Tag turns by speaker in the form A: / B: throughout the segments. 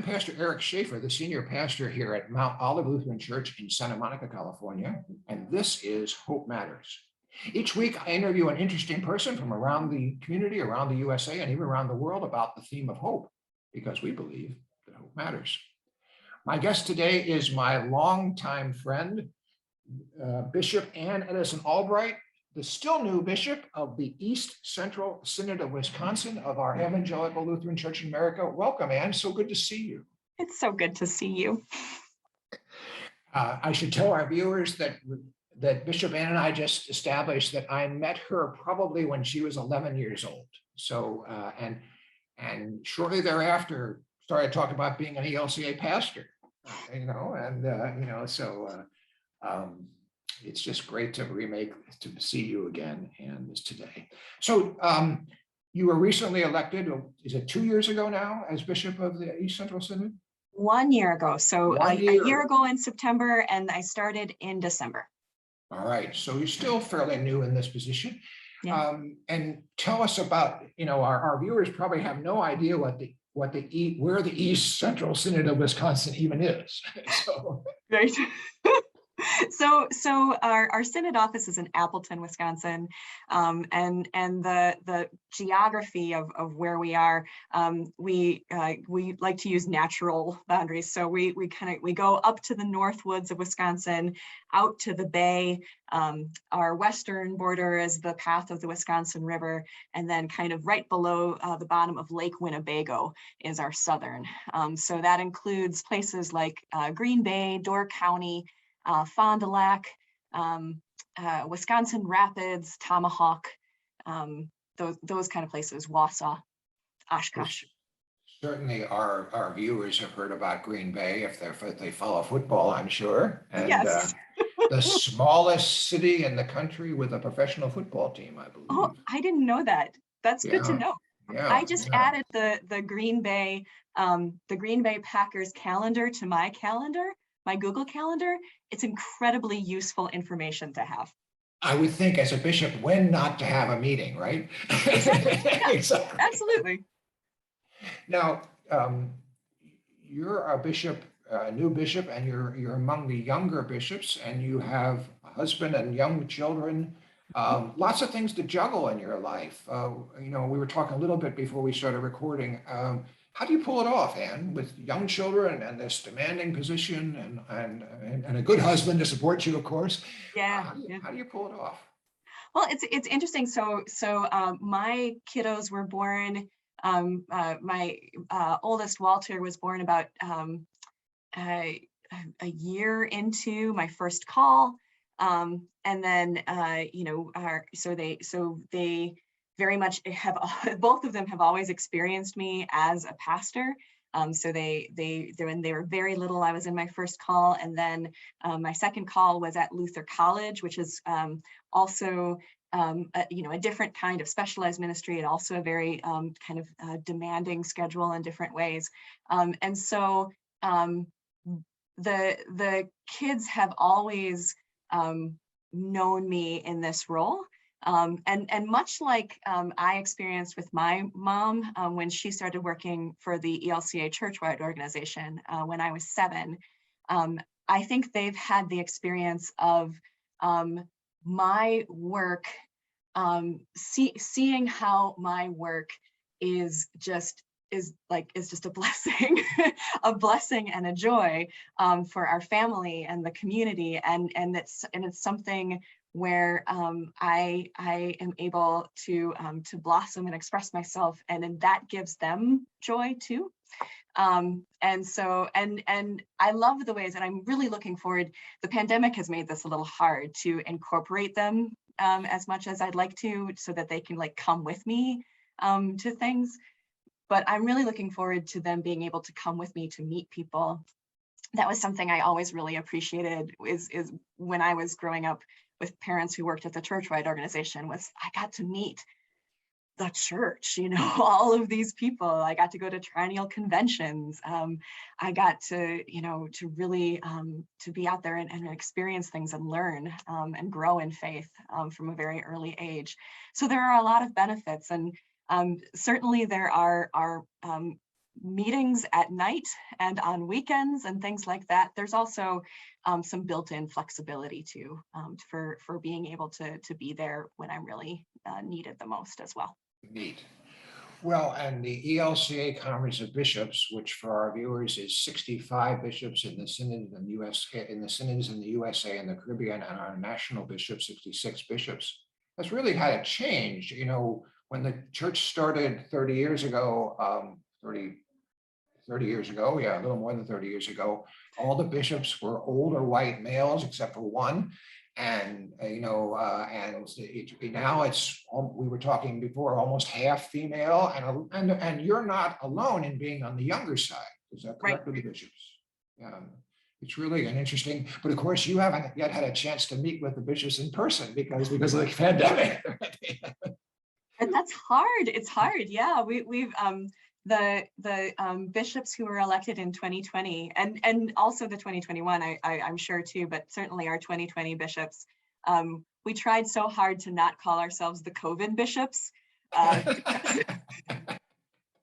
A: Pastor Eric Shafer, the senior pastor here at Mount Olive Lutheran Church in Santa Monica, California, and this is Hope Matters. Each week, I interview an interesting person from around the community, around the USA, and even around the world about the theme of hope, because we believe that hope matters. My guest today is my longtime friend, Bishop Edison Albright, the still new bishop of the East Central Synod of Wisconsin of our Evangelical Lutheran Church in America. Welcome, Ann. So good to see you.
B: It's so good to see you.
A: I should tell our viewers that Bishop Ann and I just established that I met her probably when she was 11 years old. So, and shortly thereafter started talking about being an ELCA pastor, it's just great to see you again, and today. So you were recently elected, is it 2 years ago now, as Bishop of the East Central Synod?
B: 1 year ago. So a year ago in September, and I started in December.
A: All right. So you're still fairly new in this position.
B: Yeah.
A: And tell us about, our viewers probably have no idea where the East Central Synod of Wisconsin even is. So.
B: Right. So our synod office is in Appleton, Wisconsin, and the geography of where we are, we like to use natural boundaries. So we go up to the north woods of Wisconsin, out to the bay. Our western border is the path of the Wisconsin River, and then kind of right below the bottom of Lake Winnebago is our southern. So that includes places like Green Bay, Door County, Fond du Lac, Wisconsin Rapids, Tomahawk, those kind of places, Wausau, Oshkosh.
A: Certainly our viewers have heard about Green Bay if they follow football, I'm sure. And
B: yes.
A: The smallest city in the country with a professional football team, I believe.
B: Oh, I didn't know that. That's good to know.
A: Yeah,
B: I just added the Green Bay Packers calendar to my calendar, my Google Calendar. It's incredibly useful information to have.
A: I would think as a bishop when not to have a meeting, right?
B: Exactly. Yeah,
A: exactly.
B: Absolutely.
A: Now, you're a bishop, a new bishop, and you're among the younger bishops, and you have a husband and young children. Lots of things to juggle in your life. We were talking a little bit before we started recording. How do you pull it off, Ann, with young children and this demanding position and a good husband to support you, of course?
B: Yeah.
A: How do you pull it off?
B: Well, it's interesting. So my kiddos were born. My oldest Walter was born about a year into my first call, and then they very much both of them have always experienced me as a pastor. So when they were very little, I was in my first call, and then my second call was at Luther College, which is also a different kind of specialized ministry, and also a very demanding schedule in different ways. And so the kids have always known me in this role. And much like I experienced with my mom when she started working for the ELCA churchwide organization when I was 7, I think they've had the experience of my work, seeing how my work is just a blessing, a blessing and a joy for our family and the community, and it's something where I am able to blossom and express myself, and that gives them joy too. And I love the ways, and I'm really looking forward. The pandemic has made this a little hard to incorporate them as much as I'd like to, so that they can come with me to things. But I'm really looking forward to them being able to come with me to meet people. That was something I always really appreciated is when I was growing up with parents who worked at the churchwide organization, was I got to meet the church, all of these people. I got to go to triennial conventions. I got to, to really to be out there and experience things and learn and grow in faith from a very early age. So there are a lot of benefits, and certainly there are meetings at night and on weekends and things like that. There's also some built-in flexibility too, for being able to be there when I'm really needed the most as well.
A: Neat. Well, and the ELCA Conference of Bishops, which for our viewers is 65 bishops in the Synod in the US, in the synods in the USA and the Caribbean, and our national bishops, 66 bishops, has really had a change. You know, when the church started 30 years ago, 30 years ago, yeah, a little more than 30 years ago, all the bishops were older white males except for one. And now it's, we were talking before, almost half female, and you're not alone in being on the younger side. Is that correct, with the bishops? It's really an interesting, but of course you haven't yet had a chance to meet with the bishops in person because of the pandemic.
B: And that's hard. It's hard. Yeah, we've the bishops who were elected in 2020 and also the 2021, I'm sure too, but certainly our 2020 bishops, we tried so hard to not call ourselves the COVID bishops.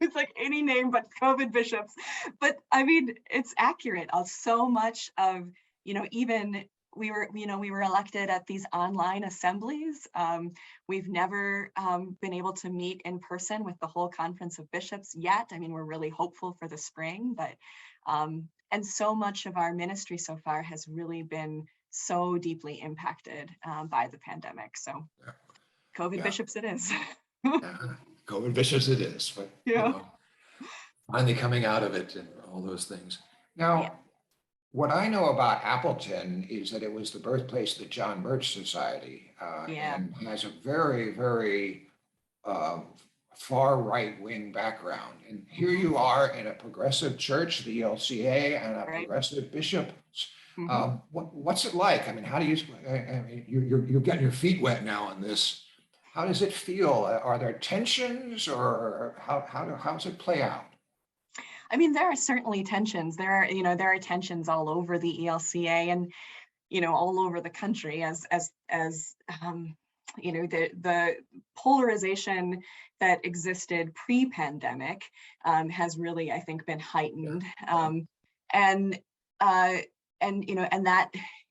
B: It's like any name but COVID bishops. But I mean, it's accurate. So much of, even we were elected at these online assemblies. We've never been able to meet in person with the whole Conference of Bishops yet. I mean, we're really hopeful for the spring, but and so much of our ministry so far has really been so deeply impacted by the pandemic. So COVID bishops it is.
A: COVID bishops it is, but finally coming out of it and all those things. Now, what I know about Appleton is that it was the birthplace of the John Birch Society, and has a very, very far right-wing background. And here you are in a progressive church, the ELCA, and a progressive bishop. What's it like? I mean, how do you? I mean, you're getting your feet wet now on this. How does it feel? Are there tensions, or how does it play out?
B: I mean, there are certainly tensions. There are tensions all over the ELCA and, all over the country as the polarization that existed pre-pandemic has really, I think, been heightened. And that,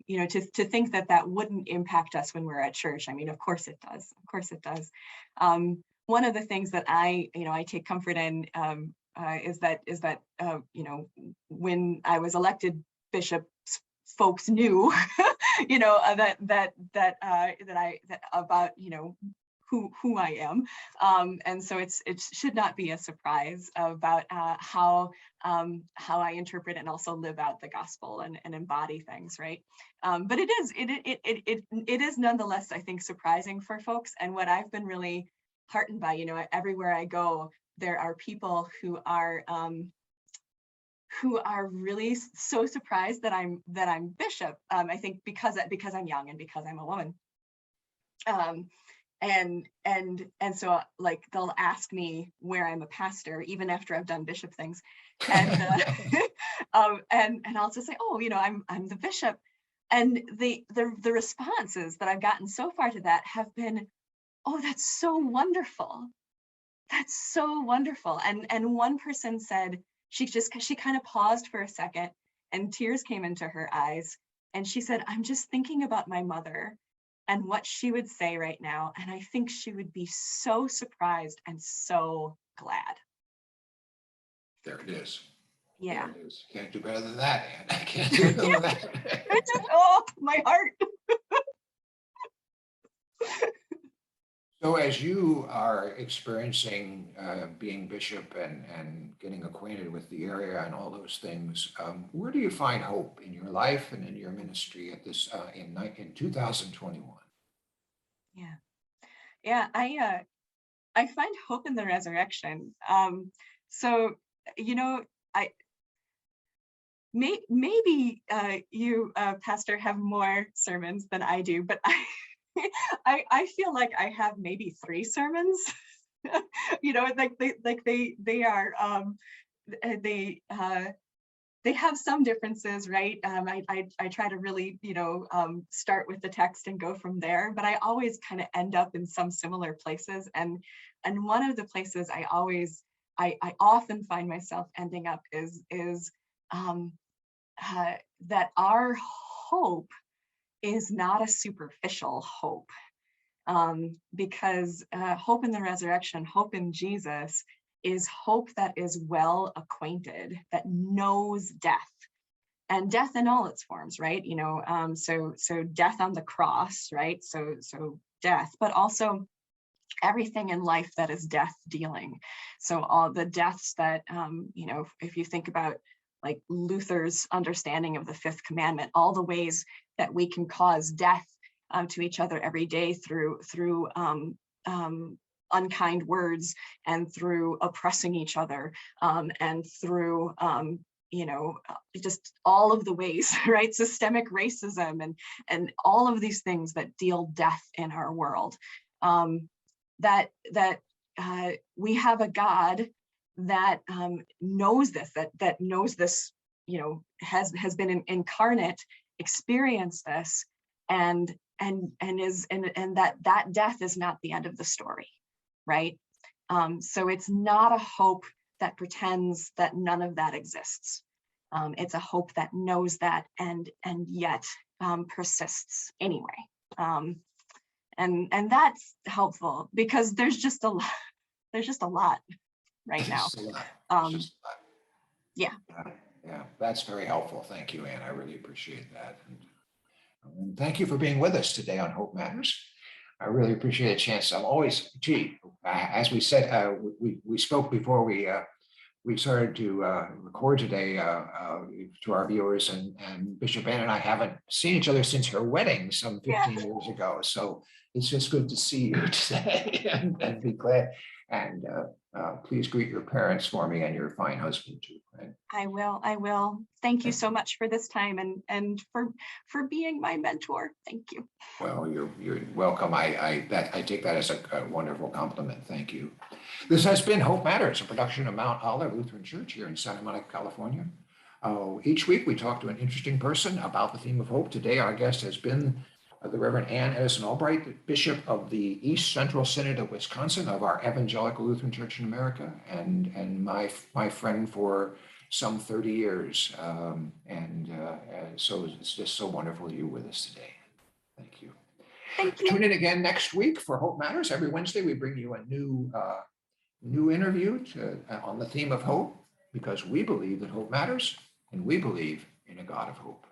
B: to think that wouldn't impact us when we're at church. I mean, of course it does. Of course it does. One of the things that I take comfort in is that when I was elected bishop, folks knew, about who I am, and so it should not be a surprise about how I interpret and also live out the gospel and embody things, right? But it is nonetheless, I think, surprising for folks. And what I've been really heartened by, everywhere I go, there are people who are really so surprised that I'm bishop. I think because I'm young and because I'm a woman. And so like they'll ask me where I'm a pastor even after I've done bishop things, and and I'll just say, oh, I'm the bishop, and the responses that I've gotten so far to that have been, oh, that's so wonderful. That's so wonderful. And one person said, she kind of paused for a second and tears came into her eyes. And she said, I'm just thinking about my mother and what she would say right now. And I think she would be so surprised and so glad.
A: There it is.
B: Yeah.
A: There it is. Can't do better than that, Ann. I can't do better than that.
B: It just, oh, my heart.
A: So as you are experiencing being bishop and getting acquainted with the area and all those things, where do you find hope in your life and in your ministry at this in 2021?
B: Yeah, I find hope in the resurrection. So maybe you, Pastor, have more sermons than I do, but I feel like I have maybe 3 sermons. They have some differences, right? I try to really, start with the text and go from there, but I always kind of end up in some similar places. And one of the places I always I often find myself ending up is that our hope is not a superficial hope, because hope in the resurrection, hope in Jesus, is hope that is well acquainted, that knows death, and death in all its forms, right? So death on the cross, right? So death, but also everything in life that is death dealing. So all the deaths that, if you think about like Luther's understanding of the fifth commandment, all the ways that we can cause death to each other every day through unkind words, and through oppressing each other, and through just all of the ways, right? Systemic racism and all of these things that deal death in our world. That we have a God that knows this, that knows this, has been incarnate, experienced this, and that death is not the end of the story, right? So it's not a hope that pretends that none of that exists. It's a hope that knows that and yet persists anyway. And that's helpful, because there's just a lot right now. Yeah.
A: Yeah, that's very helpful. Thank you, Ann. I really appreciate that. And thank you for being with us today on Hope Matters. I really appreciate a chance. I'm always, as we said, we spoke before we started to record today to our viewers, and Bishop Ann and I haven't seen each other since her wedding some 15 years ago. So it's just good to see you today and be glad. And please greet your parents for me and your fine husband too. Right?
B: I will. Thank you so much for this time and for being my mentor. Thank you.
A: Well, you're welcome. I take that as a wonderful compliment. Thank you. This has been Hope Matters, a production of Mount Olive Lutheran Church here in Santa Monica, California. Each week we talk to an interesting person about the theme of hope. Today our guest has been the Reverend Ann Edison Albright, Bishop of the East Central Synod of Wisconsin of our Evangelical Lutheran Church in America, and my friend for some 30 years. So it's just so wonderful you're with us today. Thank you.
B: Thank you.
A: Tune in again next week for Hope Matters. Every Wednesday we bring you a new interview on the theme of hope, because we believe that hope matters, and we believe in a God of hope.